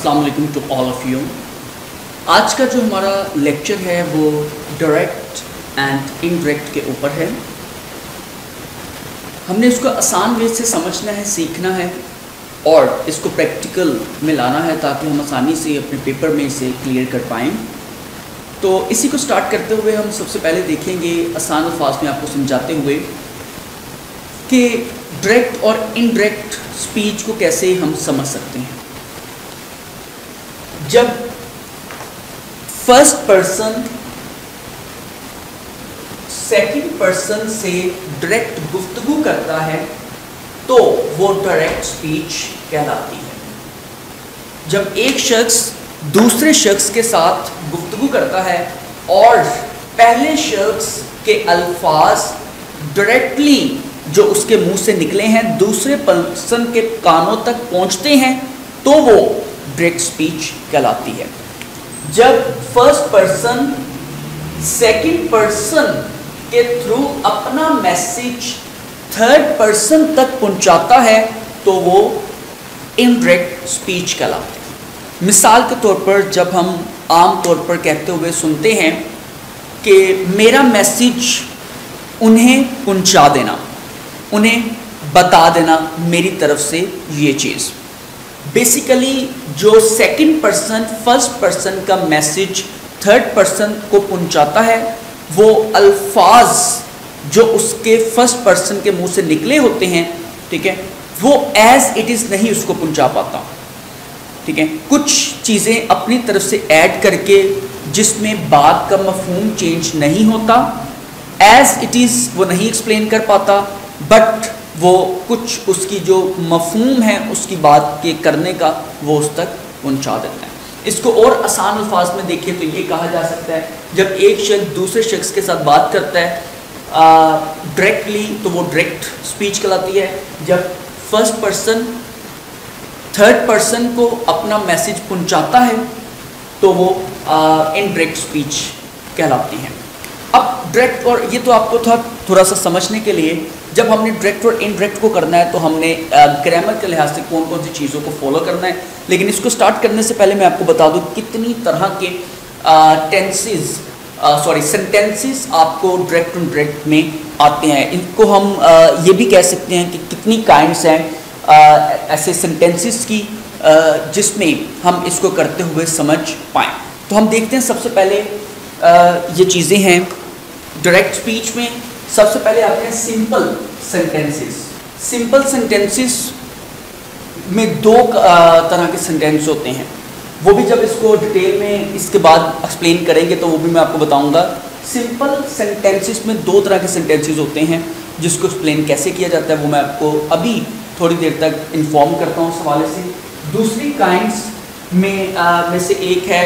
अस्सलाम वालेकुम to all of you. आज का जो हमारा लेक्चर है वो डायरेक्ट एंड इनडायरेक्ट के ऊपर है। हमने इसको आसान वे से समझना है, सीखना है और इसको प्रैक्टिकल में लाना है ताकि हम आसानी से अपने पेपर में इसे क्लियर कर पाएँ। तो इसी को स्टार्ट करते हुए हम सबसे पहले देखेंगे आसान अल्फाज में आपको समझाते हुए कि डायरेक्ट और इनडायरेक्ट स्पीच को कैसे हम समझ सकते हैं। जब फर्स्ट पर्सन सेकंड पर्सन से डायरेक्ट गुफ्तगू करता है तो वो डायरेक्ट स्पीच कहलाती है। जब एक शख्स दूसरे शख्स के साथ गुफ्तगू करता है और पहले शख्स के अल्फाज डायरेक्टली जो उसके मुंह से निकले हैं दूसरे पर्सन के कानों तक पहुंचते हैं तो वो डायरेक्ट स्पीच कहलाती है। जब फर्स्ट पर्सन सेकंड पर्सन के थ्रू अपना मैसेज थर्ड पर्सन तक पहुंचाता है तो वो इनडायरेक्ट स्पीच कहलाती है। मिसाल के तौर पर जब हम आम तौर पर कहते हुए सुनते हैं कि मेरा मैसेज उन्हें पहुंचा देना, उन्हें बता देना मेरी तरफ से ये चीज़। बेसिकली जो सेकंड पर्सन फर्स्ट पर्सन का मैसेज थर्ड पर्सन को पहुंचाता है वो अल्फाज जो उसके फर्स्ट पर्सन के मुंह से निकले होते हैं, ठीक है, वो एज इट इज़ नहीं उसको पहुंचा पाता, ठीक है। कुछ चीज़ें अपनी तरफ से ऐड करके जिसमें बात का मफहूम चेंज नहीं होता, एज इट इज़ वो नहीं एक्सप्लेन कर पाता, बट वो कुछ उसकी जो मफहूम है उसकी बात के करने का वो उस तक पहुंचा देता है। इसको और आसान अल्फाज में देखिए तो ये कहा जा सकता है जब एक शख्स दूसरे शख्स के साथ बात करता है डायरेक्टली तो वो डायरेक्ट स्पीच कहलाती है। जब फर्स्ट पर्सन थर्ड पर्सन को अपना मैसेज पहुंचाता है तो वो इनडायरेक्ट स्पीच कहलाती है। अब डायरेक्ट और ये तो आपको था थोड़ा सा समझने के लिए, जब हमने डायरेक्ट और इनडायरेक्ट को करना है तो हमने ग्रामर के लिहाज से कौन कौन सी चीज़ों को फॉलो करना है। लेकिन इसको स्टार्ट करने से पहले मैं आपको बता दूं कितनी तरह के सेंटेंसेस आपको डायरेक्ट और इनडायरेक्ट में आते हैं। इनको हम ये भी कह सकते हैं कि कितनी काइंड्स हैं ऐसे सेंटेंसेस की जिसमें हम इसको करते हुए समझ पाएँ। तो हम देखते हैं सबसे पहले ये चीज़ें हैं डायरेक्ट स्पीच में। सबसे पहले आते हैं सिंपल सेंटेंसेस। सिंपल सेंटेंसेस में दो तरह के सेंटेंस होते हैं, वो भी जब इसको डिटेल में इसके बाद एक्सप्लेन करेंगे तो वो भी मैं आपको बताऊंगा। सिंपल सेंटेंसेस में दो तरह के सेंटेंसेस होते हैं जिसको एक्सप्लेन कैसे किया जाता है वो मैं आपको अभी थोड़ी देर तक इन्फॉर्म करता हूँ उस हवाले से। दूसरी काइंड्स में से एक है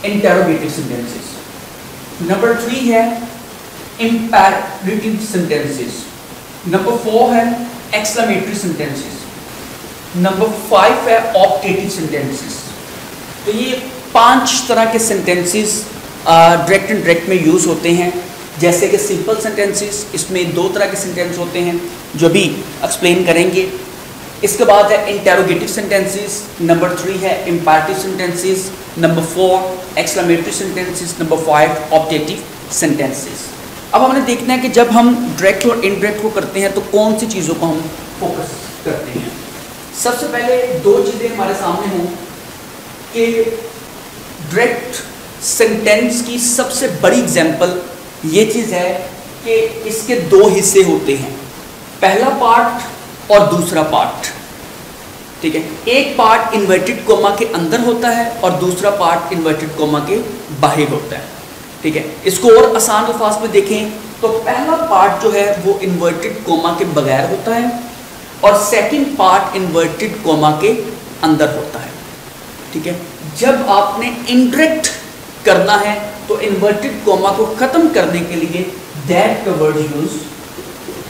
इंटरोगेटिव सेंटेंसेस। नंबर 3 है इंपेरेटिव सेंटेंसेस। नंबर 4 है एक्सक्लेमेटरी सेंटेंसेस। नंबर 5 है ऑप्टेटिव सेंटेंसेस। तो ये 5 तरह के सेंटेंसेस डायरेक्ट एंड डायरेक्ट में यूज़ होते हैं। जैसे कि सिंपल सेंटेंसेस, इसमें 2 तरह के सेंटेंस होते हैं जो भी एक्सप्लेन करेंगे। इसके बाद है इंटरोगेटिव सेंटेंसेस। नंबर 3 है imperative sentences. Number 4 exclamatory sentences. Number 5 optative sentences. अब हमने देखना है कि जब हम डायरेक्ट और इनडायरेक्ट को करते हैं तो कौन सी चीज़ों को हम फोकस करते हैं। सबसे पहले 2 चीज़ें हमारे सामने हों कि डायरेक्ट सेंटेंस की सबसे बड़ी एग्जांपल ये चीज़ है कि इसके 2 हिस्से होते हैं, पहला पार्ट और दूसरा पार्ट, ठीक है। एक पार्ट इन्वर्टेड कोमा के अंदर होता है और दूसरा पार्ट इन्वर्टेड कोमा के बाहर होता है, ठीक है। इसको और आसान अल्फाज में देखें तो पहला पार्ट जो है वो इन्वर्टेड कोमा के बगैर होता है और सेकंड पार्ट इन्वर्टेड कोमा के अंदर होता है, ठीक है। जब आपने इनडायरेक्ट करना है तो इन्वर्टेड कोमा को ख़त्म करने के लिए दैट का वर्ड यूज़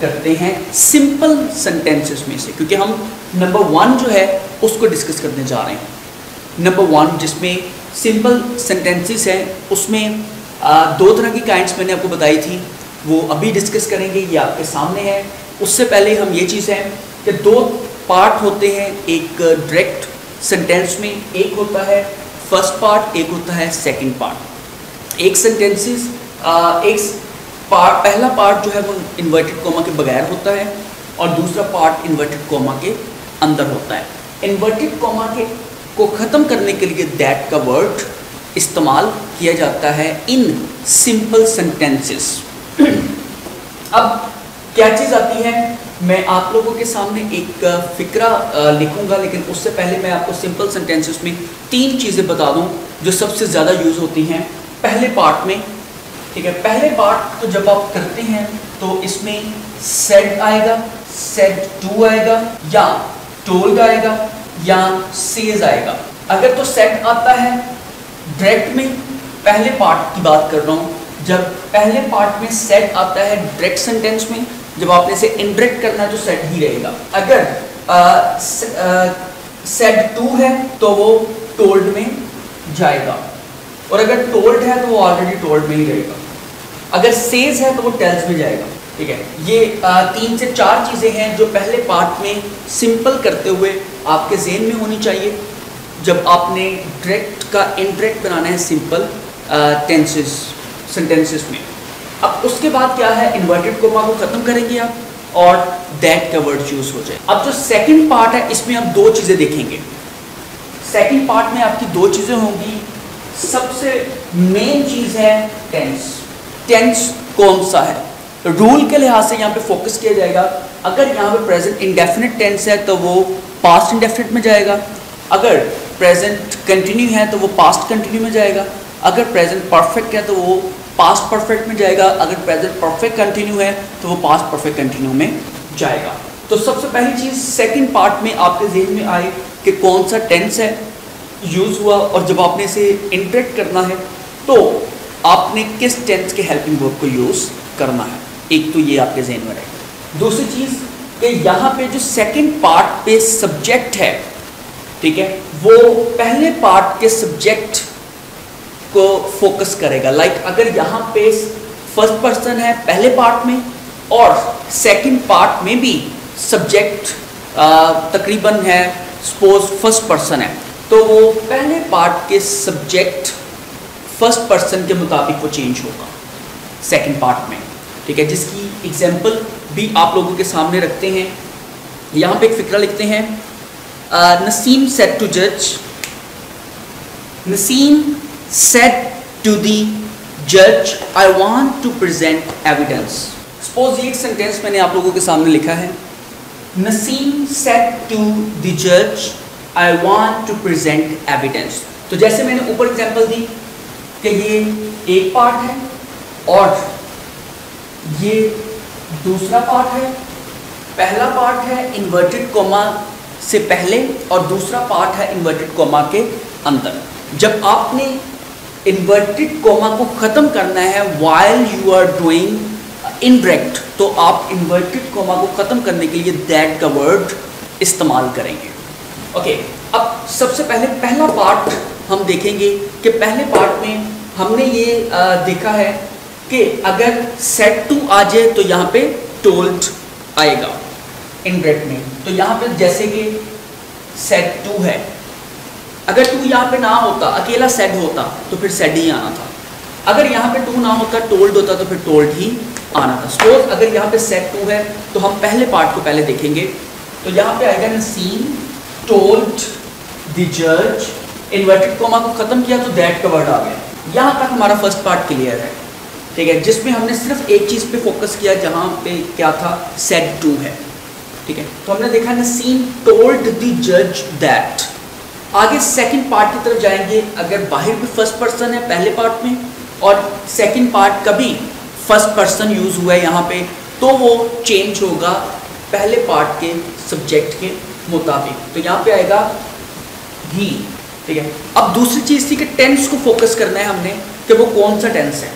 करते हैं सिंपल सेंटेंसेस में से, क्योंकि हम नंबर 1 जो है उसको डिस्कस करने जा रहे हैं। नंबर 1 जिसमें सिंपल सेंटेंसेस हैं उसमें 2 तरह की काइंड्स मैंने आपको बताई थी, वो अभी डिस्कस करेंगे, ये आपके सामने है। उससे पहले हम ये चीज़ है कि 2 पार्ट होते हैं, एक डायरेक्ट सेंटेंस में एक होता है फर्स्ट पार्ट, एक होता है सेकंड पार्ट। एक सेंटेंसेस पहला पार्ट जो है वो इन्वर्टेड कोमा के बगैर होता है और दूसरा पार्ट इन्वर्टेड कोमा के अंदर होता है। इन्वर्टेड कोमा को ख़त्म करने के लिए दैट का वर्ड इस्तेमाल किया जाता है इन सिंपल सेंटेंसेस। अब क्या चीज़ आती है, मैं आप लोगों के सामने एक फिक्रा लिखूंगा, लेकिन उससे पहले मैं आपको सिंपल सेंटेंसेस में 3 चीज़ें बता दूं जो सबसे ज़्यादा यूज़ होती हैं पहले पार्ट में। ठीक है, पहले पार्ट को जब आप करते हैं तो इसमें सेड आएगा, सेड टू आएगा, या टोल्ड आएगा, या सेज आएगा। अगर तो सेड आता है डायरेक्ट में, पहले पार्ट की बात कर रहा हूँ, जब पहले पार्ट में सेड आता है डायरेक्ट सेंटेंस में, जब आपने इसे इनडायरेक्ट करना है तो सेड ही रहेगा। अगर सेड टू है तो वो टोल्ड में जाएगा, और अगर टोल्ड है तो वो ऑलरेडी टोल्ड में ही रहेगा। अगर सेज है तो वो टेल्स में जाएगा। ठीक है, ये 3 से 4 चीज़ें हैं जो पहले पार्ट में सिंपल करते हुए आपके ज़हन में होनी चाहिए जब आपने डायरेक्ट का इनडायरेक्ट बनाना है सिंपल टेंसेस सेंटेंसेस में। अब उसके बाद क्या है, इन्वर्टेड कोमा को ख़त्म करेंगे आप और दैट का वर्ड यूज़ हो जाए। अब जो सेकंड पार्ट है इसमें आप 2 चीज़ें देखेंगे। सेकंड पार्ट में आपकी 2 चीज़ें होंगी। सबसे मेन चीज़ है टेंस। टेंस कौन सा है, रूल के लिहाज से यहाँ पे फोकस किया जाएगा। अगर यहाँ पे प्रेजेंट इंडेफिनिट टेंस है तो वो पास्ट इंडेफिनिट में जाएगा, अगर प्रेजेंट कंटिन्यू है तो वो पास्ट कंटिन्यू में जाएगा, अगर प्रेजेंट परफेक्ट है तो वो पास्ट परफेक्ट में जाएगा, अगर प्रेजेंट परफेक्ट कंटिन्यू है तो वो पास्ट परफेक्ट कंटिन्यू में जाएगा। तो सबसे पहली चीज़ सेकंड पार्ट में आपके जहन में आए कि कौन सा टेंस है यूज़ हुआ, और जब आपने इसे इंटरेक्ट करना है तो आपने किस टेंस के हेल्पिंग वर्ब को यूज़ करना है। एक तो ये आपके जहन में रहेगा। दूसरी चीज़ कि यहाँ पे जो सेकंड पार्ट पे सब्जेक्ट है, ठीक है, वो पहले पार्ट के सब्जेक्ट को फोकस करेगा। लाइक अगर यहाँ पे फर्स्ट पर्सन है पहले पार्ट में और सेकंड पार्ट में भी सब्जेक्ट तकरीबन है, सपोज फर्स्ट पर्सन है, तो वो पहले पार्ट के सब्जेक्ट फर्स्ट पर्सन के मुताबिक वो चेंज होगा सेकंड पार्ट में। ठीक है, जिसकी एग्जांपल भी आप लोगों के सामने रखते हैं। यहाँ पे एक फिक्रा लिखते हैं, नसीम सेड टू जज, Naseem said to the judge, I want to present evidence। Suppose ये एक सेंटेंस मैंने आप लोगों के सामने लिखा है, Naseem said to the judge, I want to present evidence। तो जैसे मैंने ऊपर एग्जांपल दी कि ये एक पार्ट है और ये दूसरा पार्ट है। पहला पार्ट है इन्वर्टेड कोमा से पहले और दूसरा पार्ट है इन्वर्टेड कोमा के अंदर। जब आपने इन्वर्टेड कोमा को ख़त्म करना है while you are doing indirect, तो आप इन्वर्टेड कोमा को ख़त्म करने के लिए दैट का वर्ड इस्तेमाल करेंगे। ओके, अब सबसे पहले पहला पार्ट हम देखेंगे कि पहले पार्ट में हमने ये देखा है कि अगर सेड टू आ जाए तो यहाँ पे टोल्ड आएगा इनडायरेक्ट में। तो यहाँ पे जैसे कि सेड टू है, अगर टू यहाँ पे ना होता, अकेला सेड होता तो फिर सेड ही आना था। अगर यहाँ पे टू ना होता, टोल्ड होता तो फिर टोल्ड ही आना था। सपोज अगर यहाँ पे सेड टू है तो हम पहले पार्ट को पहले देखेंगे। तो यहाँ पे आएगा नसीम टोल्ड द जज, इन्वर्टेड कोमा को खत्म किया तो दैट का वर्ड आ गया। यहाँ तक हमारा फर्स्ट पार्ट क्लियर है। ठीक है, जिसमें हमने सिर्फ एक चीज़ पे फोकस किया, जहाँ पे क्या था, सेड टू है। ठीक है, तो हमने देखा नसीम टोल्ड द जज दैट। आगे सेकंड पार्ट की तरफ जाएंगे। अगर बाहर भी फर्स्ट पर्सन है पहले पार्ट में और सेकंड पार्ट का भी फर्स्ट पर्सन यूज़ हुआ है यहाँ पे, तो वो चेंज होगा पहले पार्ट के सब्जेक्ट के मुताबिक। तो यहाँ पे आएगा ही। ठीक है, अब दूसरी चीज़ थी कि टेंस को फोकस करना है हमने कि वो कौन सा टेंस है।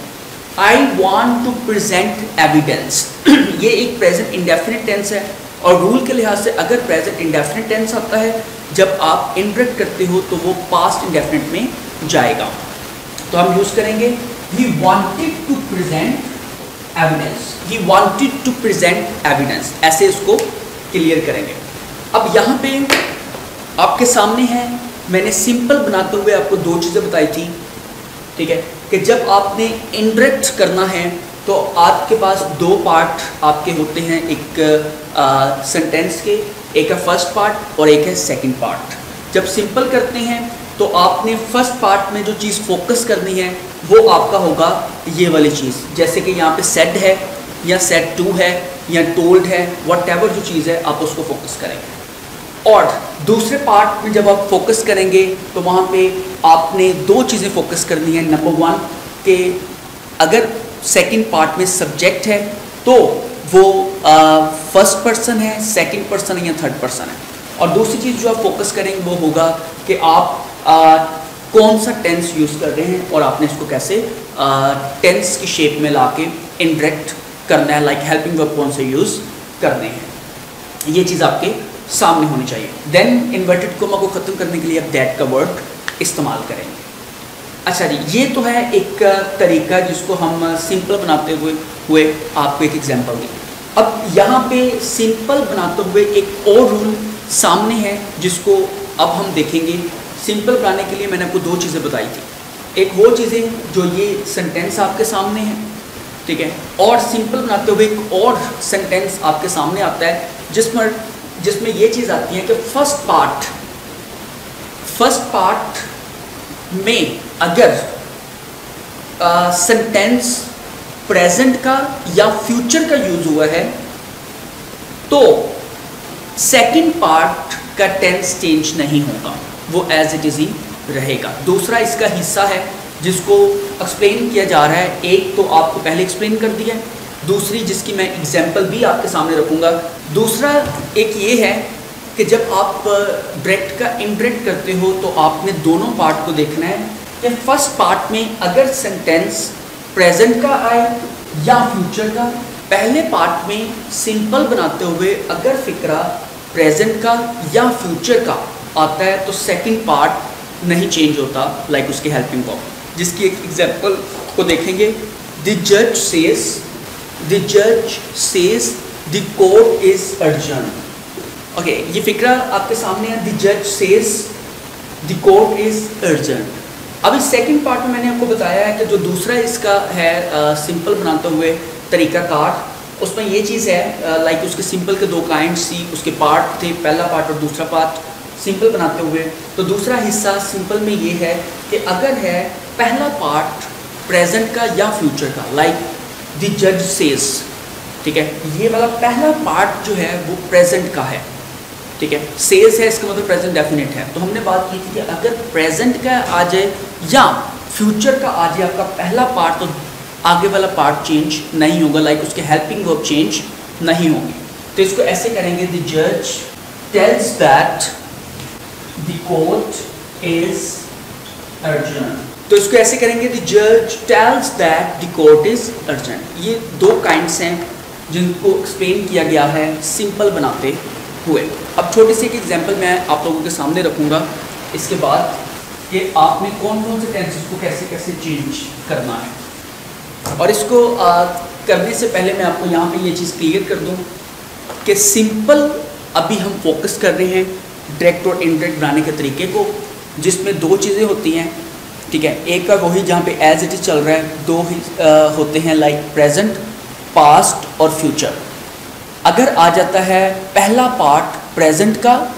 I want to present evidence, ये एक प्रेजेंट इंडेफिनिट टेंस है और रूल के लिहाज से अगर प्रेजेंट इंडेफिनिट टेंस आता है जब आप इनडायरेक्ट करते हो तो वो पास्ट इंडेफिनिट में जाएगा। तो हम यूज़ करेंगे he wanted to present evidence, he wanted to present evidence, ऐसे इसको क्लियर करेंगे। अब यहाँ पे आपके सामने है, मैंने सिंपल बनाते हुए आपको दो चीज़ें बताई थी, ठीक है, कि जब आपने इंडायरेक्ट करना है तो आपके पास दो पार्ट आपके होते हैं, एक सेंटेंस के, एक है फर्स्ट पार्ट और एक है सेकंड पार्ट। जब सिंपल करते हैं तो आपने फर्स्ट पार्ट में जो चीज़ फोकस करनी है वो आपका होगा ये वाली चीज़, जैसे कि यहाँ पे सेड है या सेड टू है या टोल्ड है, व्हाटएवर जो चीज़ है आप उसको फोकस करेंगे। और दूसरे पार्ट में जब आप फोकस करेंगे तो वहाँ पे आपने दो चीज़ें फोकस करनी है। नंबर वन कि अगर सेकंड पार्ट में सब्जेक्ट है तो वो फर्स्ट पर्सन है, सेकंड पर्सन है या थर्ड पर्सन है। और दूसरी चीज़ जो आप फोकस करेंगे वो होगा कि आप कौन सा टेंस यूज़ कर रहे हैं और आपने इसको कैसे टेंस की शेप में लाके इंडायरेक्ट करना है, लाइक हेल्पिंग वर्ब कौन से यूज़ करने हैं, ये चीज़ आपके सामने होनी चाहिए। देन इन्वर्टेड कोमा को ख़त्म करने के लिए आप दैट का वर्ड इस्तेमाल करेंगे। अच्छा जी, ये तो है एक तरीका जिसको हम सिंपल बनाते हुए आपको एक एग्जांपल दें। अब यहाँ पे सिंपल बनाते हुए एक और रूल सामने है जिसको अब हम देखेंगे। सिंपल बनाने के लिए मैंने आपको दो चीज़ें बताई थी, एक वो चीज़ें जो ये सेंटेंस आपके सामने है, ठीक है, और सिंपल बनाते हुए एक और सेंटेंस आपके सामने आता है जिसमें ये चीज़ आती है कि फर्स्ट पार्ट में अगर सेंटेंस प्रेजेंट का या फ्यूचर का यूज हुआ है तो सेकंड पार्ट का टेंस चेंज नहीं होगा, वो एज इट इज ही रहेगा। दूसरा इसका हिस्सा है जिसको एक्सप्लेन किया जा रहा है, एक तो आपको पहले एक्सप्लेन कर दिया, दूसरी जिसकी मैं एग्जांपल भी आपके सामने रखूँगा। दूसरा एक ये है कि जब आप डायरेक्ट का इंडायरेक्ट करते हो तो आपने दोनों पार्ट को देखना है कि फर्स्ट पार्ट में अगर सेंटेंस प्रेजेंट का आए या फ्यूचर का, पहले पार्ट में सिंपल बनाते हुए अगर फिक्रा प्रेजेंट का या फ्यूचर का आता है तो सेकंड पार्ट नहीं चेंज होता, लाइक उसके हेल्पिंग वर्ब, जिसकी एक एग्जांपल को देखेंगे। द जज says the court is urgent. Okay, ये फिक्रा आपके सामने है, द जज says the court is urgent. अब इस सेकंड पार्ट में मैंने आपको बताया है कि जो दूसरा इसका है सिंपल बनाते हुए तरीकाकार, उसमें ये चीज़ है लाइक उसके सिंपल के दो काइंड सी उसके पार्ट थे, पहला पार्ट और दूसरा पार्ट सिंपल बनाते हुए। तो दूसरा हिस्सा सिंपल में ये है कि अगर है पहला पार्ट प्रेजेंट का या फ्यूचर का, लाइक द जज सेज, ठीक है, ये वाला पहला पार्ट जो है वो प्रेजेंट का है, ठीक है, सेज है इसका मतलब प्रेजेंट डेफिनेट है। तो हमने बात की थी कि अगर प्रेजेंट का आ जाए या फ्यूचर का आ जाए आपका पहला पार्ट तो आगे वाला पार्ट चेंज नहीं होगा, लाइक उसके हेल्पिंग वर्ब चेंज नहीं होंगे। तो इसको ऐसे करेंगे, द जज tells that the court is urgent. तो इसको ऐसे करेंगे, द जज tells that the court is urgent. ये दो काइंड्स हैं जिनको एक्सप्लेन किया गया है सिंपल बनाते हुए। अब छोटी सी एक एग्जांपल मैं आप लोगों के सामने रखूँगा इसके बाद कि आपने कौन कौन से टेंसेस को कैसे कैसे चेंज करना है। और इसको करने से पहले मैं आपको यहाँ पे ये चीज़ क्लियर कर दूँ कि सिंपल अभी हम फोकस कर रहे हैं डायरेक्ट और इनडायरेक्ट बनाने के तरीके को, जिसमें दो चीज़ें होती हैं, ठीक है। एक का वही जहाँ पे एज इट इज चल रहा है, दो ही होते हैं लाइक प्रेजेंट, पास्ट और फ्यूचर। अगर आ जाता है पहला पार्ट प्रेजेंट का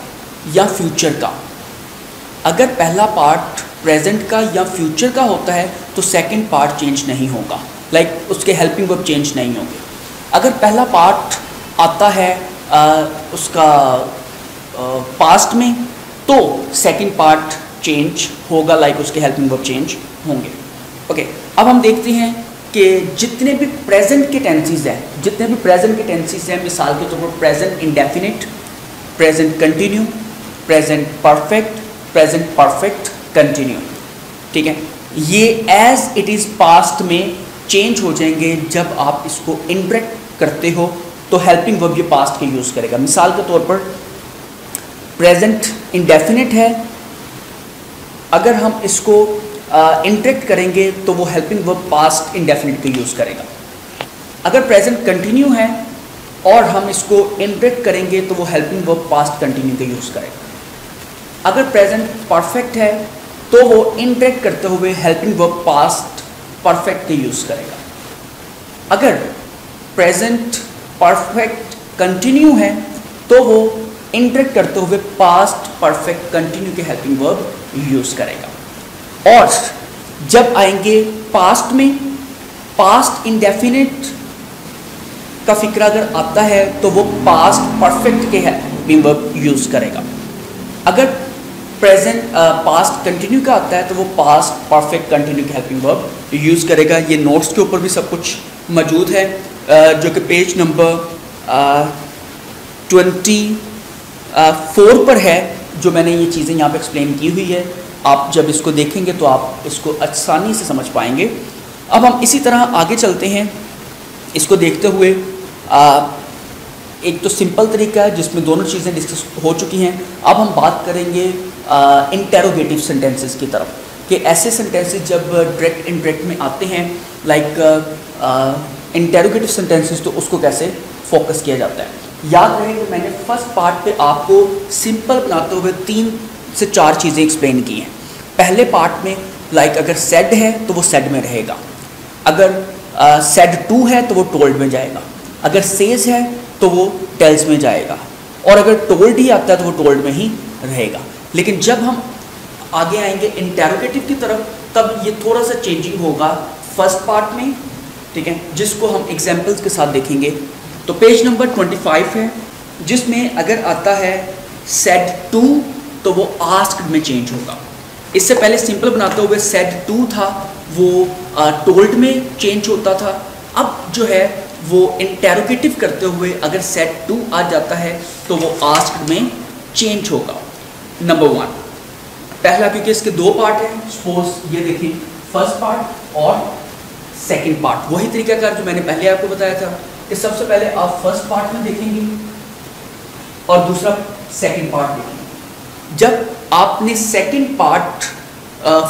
या फ्यूचर का, अगर पहला पार्ट प्रेजेंट का या फ्यूचर का होता है तो सेकंड पार्ट चेंज नहीं होगा, लाइक उसके हेल्पिंग वर्ब चेंज नहीं होंगे। अगर पहला पार्ट आता है उसका पास्ट में तो सेकंड पार्ट चेंज होगा, लाइक उसके हेल्पिंग वर्ब चेंज होंगे। ओके, अब हम देखते हैं कि जितने भी प्रेजेंट के टेंसेस हैं, मिसाल के तौर पर present indefinite, present continue, present perfect, present perfect continue, ठीक है, ये एज इट इज़ पास्ट में चेंज हो जाएंगे जब आप इसको इंडायरेक्ट करते हो तो हेल्पिंग वर्ब ये पास्ट के यूज़ करेगा। मिसाल के तौर पर प्रेजेंट इंडेफिनिट है, अगर हम इसको इंडायरेक्ट करेंगे तो वो हेल्पिंग वर्ब पास्ट इंडेफिनिट के यूज़ करेगा। अगर प्रेजेंट कंटिन्यू है और हम इसको इंडायरेक्ट करेंगे तो वो हेल्पिंग वर्ब पास्ट कंटिन्यू के यूज़ करेगा। अगर प्रेजेंट परफेक्ट है तो वो इंटरेक्ट करते हुए हेल्पिंग वर्ब पास्ट परफेक्ट के यूज़ करेगा। अगर प्रेजेंट परफेक्ट कंटिन्यू है तो वो इंटरेक्ट करते हुए पास्ट परफेक्ट कंटिन्यू के हेल्पिंग वर्ब यूज़ करेगा। और जब आएंगे पास्ट में, पास्ट इंडेफिनिट का फिक्र अगर आता है तो वो पास्ट परफेक्ट के हेल्पिंग वर्ब यूज़ करेगा। अगर प्रेजेंट पास्ट कंटिन्यू का आता है तो वो पास्ट परफेक्ट कंटिन्यू के हेल्पिंग वर्ब यूज़ करेगा। ये नोट्स के ऊपर भी सब कुछ मौजूद है, जो कि पेज नंबर 24 पर है, जो मैंने ये चीज़ें यहाँ पे एक्सप्लेन की हुई है। आप जब इसको देखेंगे तो आप इसको आसानी से समझ पाएंगे। अब हम इसी तरह आगे चलते हैं इसको देखते हुए। एक तो सिंपल तरीका है जिसमें दोनों चीज़ें डिस्कस हो चुकी हैं। अब हम बात करेंगे इंटेरोगेटिव सेंटेंसेस की तरफ, कि ऐसे सेंटेंसेस जब डायरेक्ट इनडायरेक्ट में आते हैं, लाइक इंटेरोगेटिव सेंटेंसेस, तो उसको कैसे फोकस किया जाता है। याद रहे कि मैंने फर्स्ट पार्ट पे आपको सिंपल बनाते हुए 3 से 4 चीज़ें एक्सप्लेन की हैं। पहले पार्ट में लाइक अगर सेड है तो वो सेड में रहेगा, अगर सेड टू है तो वो टोल्ड में जाएगा, अगर सेज है तो वो टेल्स में जाएगा, और अगर टोल्ड ही आता है तो वो टोल्ड में ही रहेगा। लेकिन जब हम आगे आएंगे इंटेरोगेटिव की तरफ, तब ये थोड़ा सा चेंजिंग होगा फर्स्ट पार्ट में, ठीक है, जिसको हम एग्जाम्पल्स के साथ देखेंगे। तो पेज नंबर 25 है, जिसमें अगर आता है सेड टू तो वो आस्क्ड में चेंज होगा। इससे पहले सिंपल बनाते हुए सेड टू था, वो टोल्ड में चेंज होता था। अब जो है वो इंटेरोगेटिव करते हुए अगर सेड टू आ जाता है तो वो आस्क्ड में चेंज होगा। नंबर 1 पहला, क्योंकि इसके 2 पार्ट हैं, सपोज ये देखिए फर्स्ट पार्ट और सेकंड पार्ट। वही तरीकाकार जो मैंने पहले आपको बताया था कि सबसे पहले आप फर्स्ट पार्ट में देखेंगे और दूसरा सेकंड पार्ट देखेंगे। जब आपने सेकंड पार्ट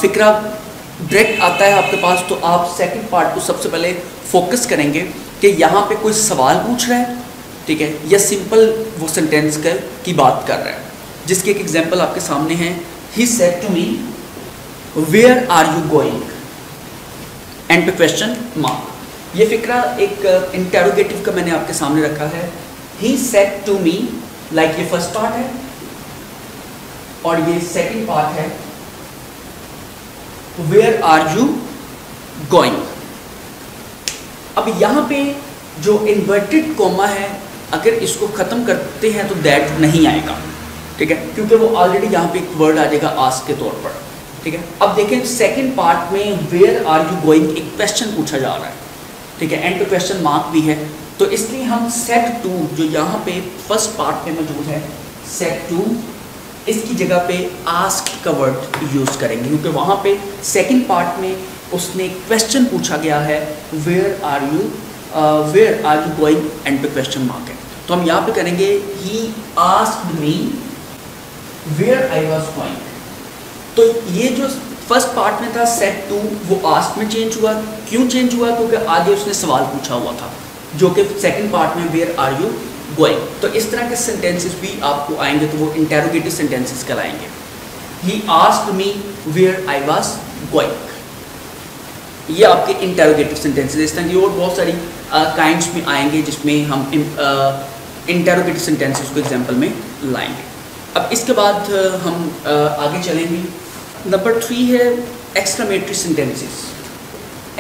फिक्रा डायरेक्ट आता है आपके पास, तो आप सेकंड पार्ट को सबसे पहले फोकस करेंगे कि यहाँ पे कोई सवाल पूछ रहा है, ठीक है, या सिंपल वो सेंटेंस की बात कर रहा है। जिसके एक एग्जांपल आपके सामने है, he said to me where are you going, end पे क्वेश्चन मार्क। ये फिक्रा एक इंटेरोगेटिव का मैंने आपके सामने रखा है। He said to me, like ये फर्स्ट पार्ट है और ये सेकंड पार्ट है, वेयर आर यू गोइंग। अब यहाँ पे जो इन्वर्टेड कॉमा है, अगर इसको ख़त्म करते हैं तो दैट नहीं आएगा, ठीक है, क्योंकि वो ऑलरेडी यहाँ पे एक वर्ड आ जाएगा आस्क के तौर पर, ठीक है। अब देखें सेकंड पार्ट में वेयर आर यू गोइंग एक क्वेश्चन पूछा जा रहा है, ठीक है, एंड पे क्वेश्चन मार्क भी है। तो इसलिए हम सेड टू, जो यहाँ पे फर्स्ट पार्ट में मौजूद है, सेड टू, इसकी जगह पे आस्क का वर्ड यूज़ करेंगे, क्योंकि वहाँ पे सेकंड पार्ट में उसने क्वेश्चन पूछा गया है, where are you going, end पे क्वेश्चन मार्क है। तो हम यहाँ पे करेंगे he asked me where I was going. तो ये जो फर्स्ट पार्ट में था सेड टू, वो आस्क में चेंज हुआ। क्यों चेंज हुआ? क्योंकि आगे उसने सवाल पूछा हुआ था, जो कि सेकंड पार्ट में वेयर आर यू गोइंग। तो इस तरह के सेंटेंसेस भी आपको आएंगे तो वो इंटेरोगेटिव सेंटेंसेस कहलाएंगे। He asked me where I was going, ये आपके इंटेरोगेटिव सेंटेंसेस। इस तरह की और बहुत सारी काइंड्स में आएंगे जिसमें हम इंटेरोगेटिव सेंटेंसेस को एग्जांपल में लाएंगे। अब इसके बाद हम आगे चलेंगे। नंबर 3 है exclamatory sentences.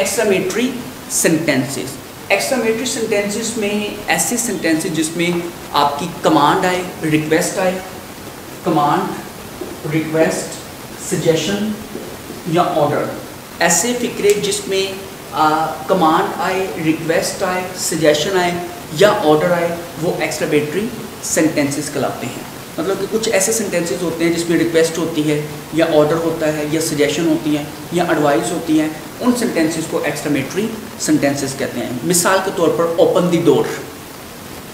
Exclamatory sentences, exclamatory sentences में ऐसे सेंटेंसेस जिसमें आपकी कमांड आए, रिक्वेस्ट आए, कमांड, रिक्वेस्ट, सजेशन या ऑर्डर, ऐसे फिक्रे जिसमें कमांड आए, रिक्वेस्ट आए, सजेशन आए या ऑर्डर आए, वो एक्सक्लेमेटरी सेंटेंसेस कहलाते हैं। मतलब कि कुछ ऐसे सेंटेंसेस होते हैं जिसमें रिक्वेस्ट होती है या ऑर्डर होता है या सजेशन होती है या एडवाइस होती है, उन सेंटेंसेस को एक्सक्लेमेटरी सेंटेंसेस कहते हैं। मिसाल के तौर पर ओपन द डोर,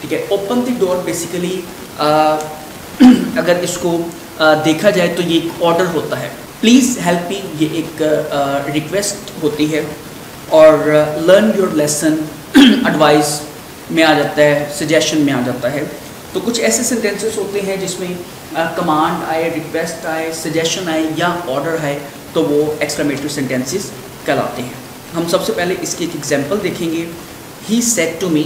ठीक है, ओपन द डोर बेसिकली अगर इसको देखा जाए तो ये एक ऑर्डर होता है। प्लीज़ हेल्प मी, ये एक रिक्वेस्ट होती है, और लर्न योर लेसन एडवाइस में आ जाता है, सजेशन में आ जाता है। तो कुछ ऐसे सेंटेंसेस होते हैं जिसमें कमांड आए, रिक्वेस्ट आए, सजेशन आए या ऑर्डर है तो वो एक्सक्लेमेटरी सेंटेंसेस कहलाते हैं। हम सबसे पहले इसकी एक एग्जांपल देखेंगे। ही सेड टू मी,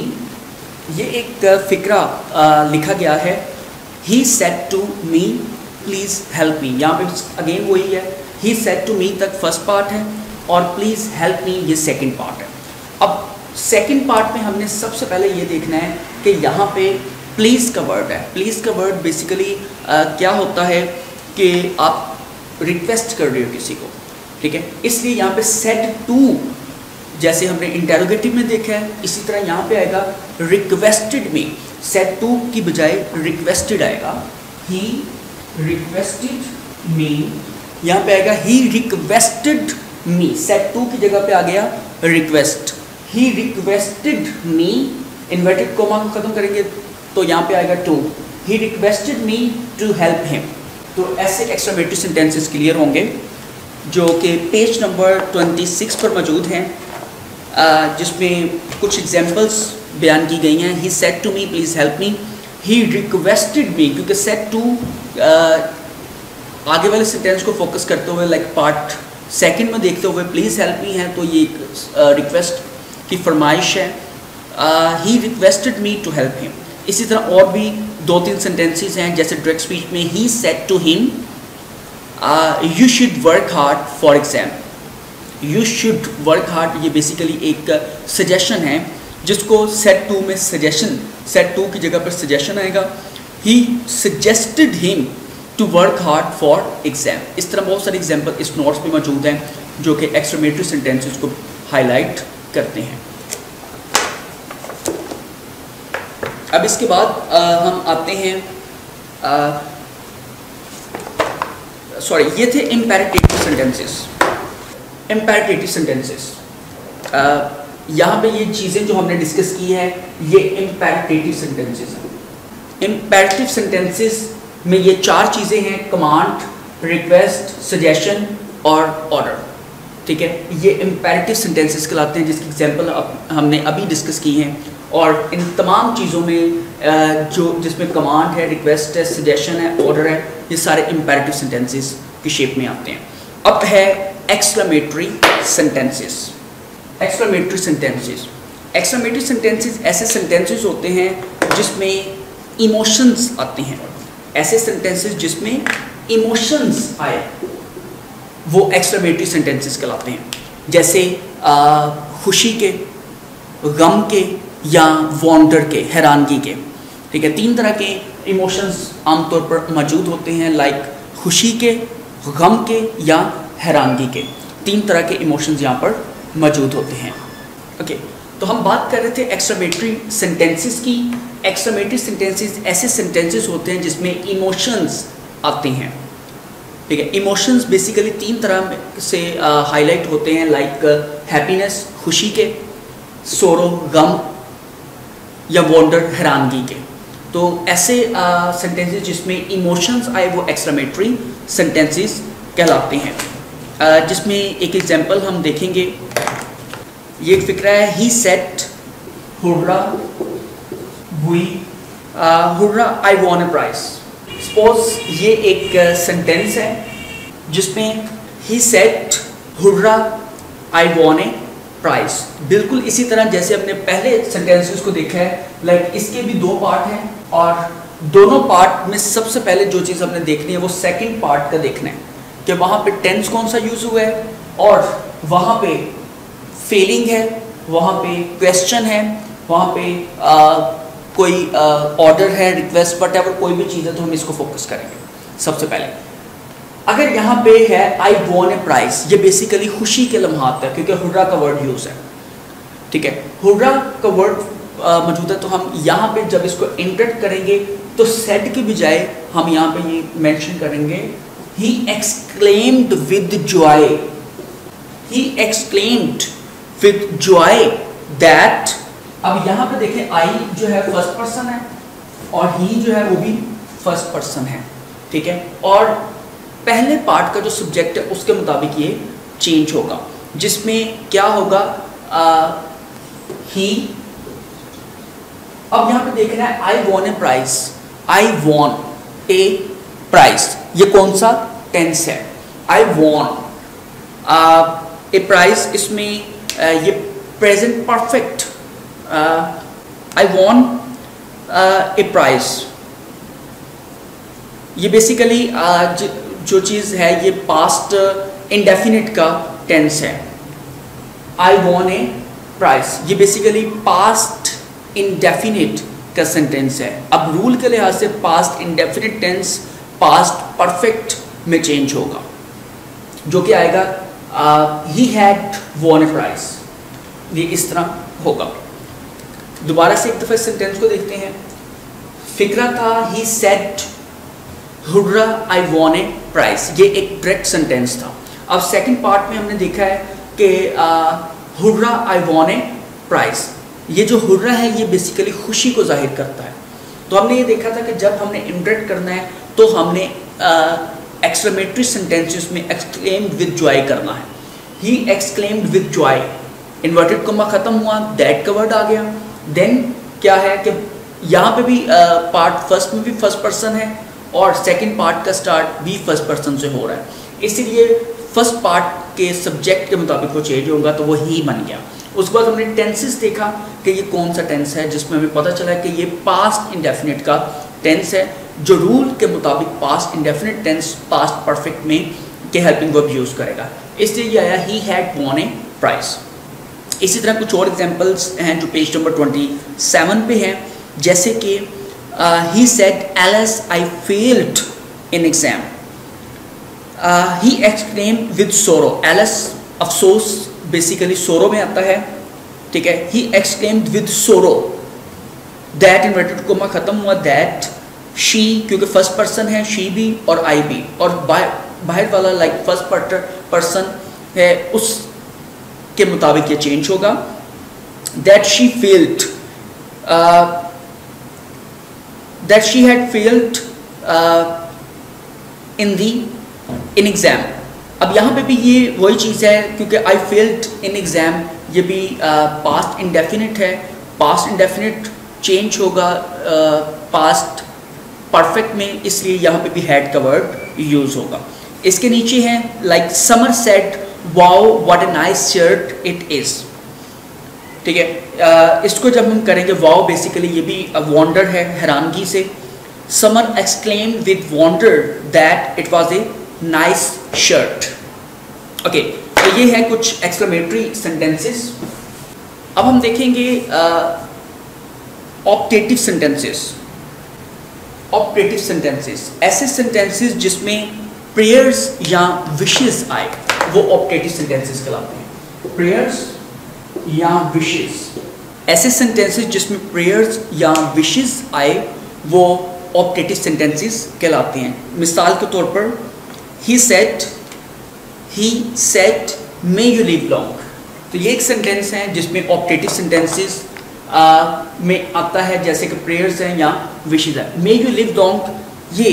ये एक फ़िक्रा लिखा गया है। He said to me please help me, यहाँ पे अगेन वही है, ही सेड टू मी तक फर्स्ट पार्ट है और प्लीज़ हेल्प मी ये सेकंड पार्ट है। अब सेकंड पार्ट में हमने सबसे पहले ये देखना है कि यहाँ पे प्लीज़ का वर्ड है। प्लीज़ का वर्ड बेसिकली क्या होता है कि आप रिक्वेस्ट कर रहे हो किसी को, ठीक है, इसलिए यहाँ पे सेड टू जैसे हमने इंटेरोगेटिव में देखा है, इसी तरह यहाँ पे आएगा रिक्वेस्टेड मी, सेड टू की बजाय रिक्वेस्टेड आएगा। ही रिक्वेस्टेड मी, यहाँ पे आएगा he requested me, said to की जगह पे आ गया request. He requested me, inverted comma को खत्म करेंगे तो यहाँ पे आएगा to, he requested me to help him. तो ऐसे एक्सक्लेमेटरी सेंटेंसेस क्लियर होंगे जो कि पेज नंबर 26 पर मौजूद हैं, जिसमें कुछ एग्जांपल्स बयान की गई हैं। He said to me please help me, he requested me, क्योंकि सेड टू आगे वाले सेंटेंस को फोकस करते हुए लाइक पार्ट सेकंड में देखते हुए प्लीज़ हेल्प मी है तो ये रिक्वेस्ट की फरमाइश है। He requested me to help him. इसी तरह और भी 2-3 सेंटेंसेस हैं, जैसे डायरेक्ट स्पीच में he said to him you should work hard for exam. You should work hard ये बेसिकली एक सजेशन है, जिसको सेड टू में सजेशन, सेड टू की जगह पर सजेशन आएगा। He suggested him to work hard for exam. इस तरह बहुत सारे एग्जाम्पल इस नोट्स पे मौजूद हैं जो कि एक्सक्लेमेटरी सेंटेंसेस को हाईलाइट करते हैं। अब इसके बाद हम आते हैं, सॉरी ये थे इम्पेरेटिव सेंटेंसेस। इम्पेरेटिव सेंटेंसेस यहाँ पे ये चीज़ें जो हमने डिस्कस की है ये इम्पेरेटिव सेंटेंसेस हैं। इम्पेरेटिव सेंटेंसेस में ये 4 चीज़ें हैं, कमांड, रिक्वेस्ट, सजेशन और ऑर्डर, ठीक है। ये इम्पेरेटिव सेंटेंसेस कहलाते हैं, जिसकी एग्जांपल हमने अभी डिस्कस की हैं। और इन तमाम चीज़ों में जो जिसमें कमांड है, रिक्वेस्ट है, सजेशन है, ऑर्डर है, ये सारे इम्पेरेटिव सेंटेंसेस की शेप में आते हैं। अब है exclamatory sentences. Exclamatory sentences, exclamatory sentences ऐसे सेंटेंसेस होते हैं जिसमें इमोशंस आते हैं। ऐसे सेंटेंसेस जिसमें इमोशंस आए वो एक्सक्लेमेटरी सेंटेंसेस कहलाते हैं, जैसे खुशी के, गम के या वंडर के, हैरानगी के, ठीक है। 3 तरह के इमोशंस आमतौर पर मौजूद होते हैं, लाइक खुशी के, गम के या हैरानगी के। 3 तरह के इमोशंस यहाँ पर मौजूद होते हैं। ओके, तो हम बात कर रहे थे एक्सक्लेमेटरी सेंटेंसेस की। एक्सक्लेमेटरी सेंटेंसेस ऐसे सेंटेंसेस होते हैं जिसमें इमोशंस आते हैं, ठीक है। इमोशंस बेसिकली 3 तरह से हाईलाइट होते हैं, लाइक हैप्पीनेस, खुशी के, सोरो, गम या वंडर, हैरानगी के। तो ऐसे सेंटेंसेस जिसमें इमोशंस आए वो एक्सक्लेमेटरी सेंटेंसेस कहलाते हैं, जिसमें एक एग्जांपल हम देखेंगे। ये एक फिक्रा है, he said hurrah we hurrah I won a prize. Suppose ये एक सेंटेंस है जिसमें he said hurrah I won a prize. बिल्कुल इसी तरह जैसे हमने पहले सेंटेंसेस को देखा है, लाइक इसके भी 2 पार्ट हैं और दोनों पार्ट में सबसे पहले जो चीज़ हमने देखनी है वो सेकंड पार्ट का देखना है कि वहाँ पे टेंस कौन सा यूज़ हुआ है और वहाँ पे फीलिंग है, वहाँ पे क्वेश्चन है, वहाँ पे कोई ऑर्डर है, रिक्वेस्ट, वटएवर कोई भी चीज़ है तो हम इसको फोकस करेंगे। सबसे पहले अगर यहाँ पे है आई वॉन ए प्राइज, ये बेसिकली खुशी के लम्हात है क्योंकि हुर्रा का वर्ड यूज़ है, ठीक है। हुर्रा का वर्ड मौजूद है तो हम यहाँ पे जब इसको इंटरेक्ट करेंगे तो सेड के बजाय हम यहाँ पे ये मेंशन करेंगे he exclaimed with Joy. He exclaimed with Joy that. अब यहाँ पे देखें आई जो है फर्स्ट पर्सन है और ही जो है वो भी फर्स्ट पर्सन है, ठीक है। और पहले पार्ट का जो सब्जेक्ट है उसके मुताबिक ये चेंज होगा, जिसमें क्या होगा ही। अब यहाँ पे देखना है I won a prize, I won A price, ये कौन सा टेंस है? आई वॉन ए प्राइस, इसमें ये present perfect, I won A price, ये बेसिकली जो चीज़ है ये पास्ट इंडेफिनिट का टेंस है। आई वॉन ए प्राइस, ये बेसिकली पास्ट इंडेफिनिट का सेंटेंस है। अब रूल के लिहाज से past indefinite tense past perfect में चेंज होगा, जो कि आएगा he had von A price, ये इस तरह होगा। दोबारा से एक दफ़ा सेंटेंस को देखते हैं। फिक्रा था he said hurrah I won A price, ये एक डायरेक्ट सेंटेंस था। अब सेकंड पार्ट में हमने देखा है कि hurrah I won A price, ये जो हुर्रा है ये बेसिकली खुशी को जाहिर करता है। तो हमने ये देखा था कि जब हमने इंटरेक्ट करना है तो हमने एक्सक्लेमेटरी सेंटेंसेस में एक्सक्लेम्ड विद जॉय करना है। He exclaimed with Joy, inverted comma खत्म हुआ, दैट का वर्ड आ गया। देन क्या है कि यहाँ पे भी पार्ट फर्स्ट में भी फर्स्ट पर्सन है और सेकंड पार्ट का स्टार्ट भी फर्स्ट पर्सन से हो रहा है, इसीलिए फर्स्ट पार्ट के सब्जेक्ट के मुताबिक वो चेंज होगा, तो वो ही बन गया। उसके बाद हमने टेंसेस देखा कि ये कौन सा टेंस है, जिसमें हमें पता चला कि ये पास्ट इंडेफिनिट का टेंस है, जो रूल के मुताबिक past indefinite tense past perfect में के हेल्पिंग वर्ब यूज़ करेगा, इसलिए ये आया ही हैड वॉन ए प्राइस। इसी तरह कुछ और एग्जाम्पल्स हैं जो पेज नंबर 27 पे हैं, जैसे कि he said alas I failed in exam, he exclaimed with sorrow, alas अफसोस बेसिकली sorrow में आता है, ठीक है। he exclaimed with sorrow, that inverted coma खत्म हुआ, that she क्योंकि फर्स्ट पर्सन है, she भी और I भी, और बाहर वाला लाइक फर्स्ट पर्सन है, उस के मुताबिक ये चेंज होगा। that she failed, that she had failed in exam। अब यहाँ पे भी ये वही चीज़ है, क्योंकि I failed in exam ये भी पास्ट इंडेफिनिट है, पास्ट इंडेफिनिट चेंज होगा पास्ट परफेक्ट में, इसलिए यहाँ पे भी हैड का वर्ड यूज़ होगा। इसके नीचे है like summer said wow what A nice shirt it is, ठीक है। इसको जब हम करेंगे वाओ बेसिकली ये भी वॉन्डर है, हैरानगी से। Samar exclaimed with wonder that it was a nice shirt. Okay, तो ये है कुछ एक्सक्लेमेटरी सेंटेंसेस। अब हम देखेंगे ऑप्टेटिव सेंटेंसेस। ऑप्टेटिव सेंटेंसेस ऐसे सेंटेंसेस जिसमें प्रेयर्स या विशेस आए, वो ऑप्टेटिव सेंटेंसेस कहलाते हैं। प्रेयर्स या विशेस, ऐसे सेंटेंसेस जिसमें प्रेयर्स या विशेस आए वो ऑप्टेटिव सेंटेंसेस कहलाते हैं। मिसाल के तौर पर he said may you live long, तो ये एक सेंटेंस है जिसमें ऑप्टेटिव सेंटेंसेस में आता है, जैसे कि प्रेयर्स हैं या विशेस है। may you live long ये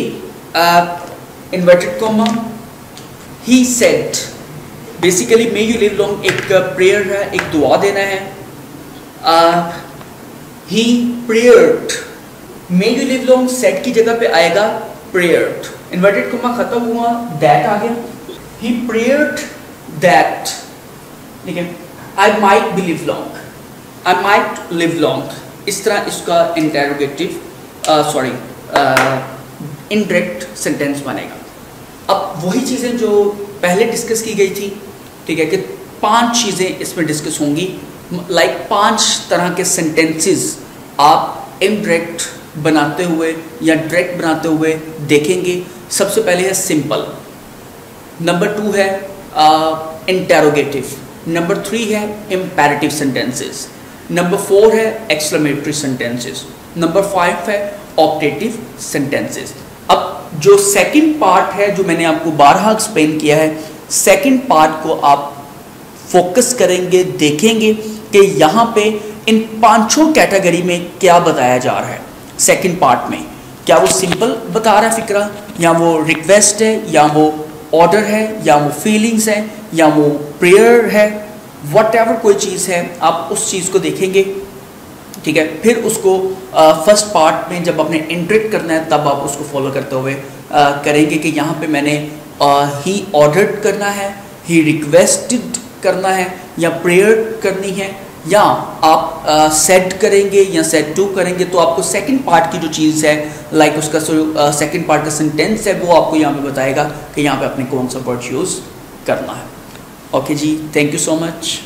inverted comma he said, basically may you live long एक प्रेयर है, एक दुआ देना है। He prayed, may you live long said की जगह पे आएगा प्रेयर्ड, इन्वर्टेड कोमा खत्म हुआ, दैट आ गया। ही प्रेयर्ड दैट, ठीक है। I might be live long, I might live long, इस तरह इसका इंटेरोगेटिव इनडायरेक्ट सेंटेंस बनेगा। अब वही चीज़ें जो पहले डिस्कस की गई थी, ठीक है, कि 5 चीज़ें इसमें डिस्कस होंगी, लाइक 5 तरह के सेंटेंसेस आप इनडायरेक्ट बनाते हुए या डायरेक्ट बनाते हुए देखेंगे। सबसे पहले है सिंपल, नंबर 2 है इंटेरोगेटिव, नंबर 3 है इम्पेरेटिव सेंटेंसेस, नंबर 4 है एक्सक्लेमेटरी सेंटेंसेस, नंबर 5 है ऑप्टेटिव सेंटेंसेस। अब जो सेकंड पार्ट है जो मैंने आपको बारहा एक्सप्लेन किया है, सेकंड पार्ट को आप फोकस करेंगे, देखेंगे कि यहाँ पे इन 5 कैटेगरी में क्या बताया जा रहा है। सेकंड पार्ट में क्या वो सिंपल बता रहा है फिक्रा, या वो रिक्वेस्ट है, या वो ऑर्डर है, या वो फीलिंग्स है, या वो प्रेयर है, व्हाटएवर कोई चीज़ है, आप उस चीज़ को देखेंगे, ठीक है। फिर उसको फर्स्ट पार्ट में जब आपने इंटरेक्ट करना है तब आप उसको फॉलो करते हुए करेंगे कि यहाँ पे मैंने ही ऑर्डर्ड करना है, ही रिक्वेस्टेड करना है, या प्रेयर करनी है, या आप सेड करेंगे या सेड टू करेंगे। तो आपको सेकंड पार्ट की जो चीज़ है, लाइक उसका जो सेकंड पार्ट का सेंटेंस है, वो आपको यहाँ पे बताएगा कि यहाँ पे आपने कौन सा वर्ड यूज़ करना है। ओके जी, थैंक यू सो मच।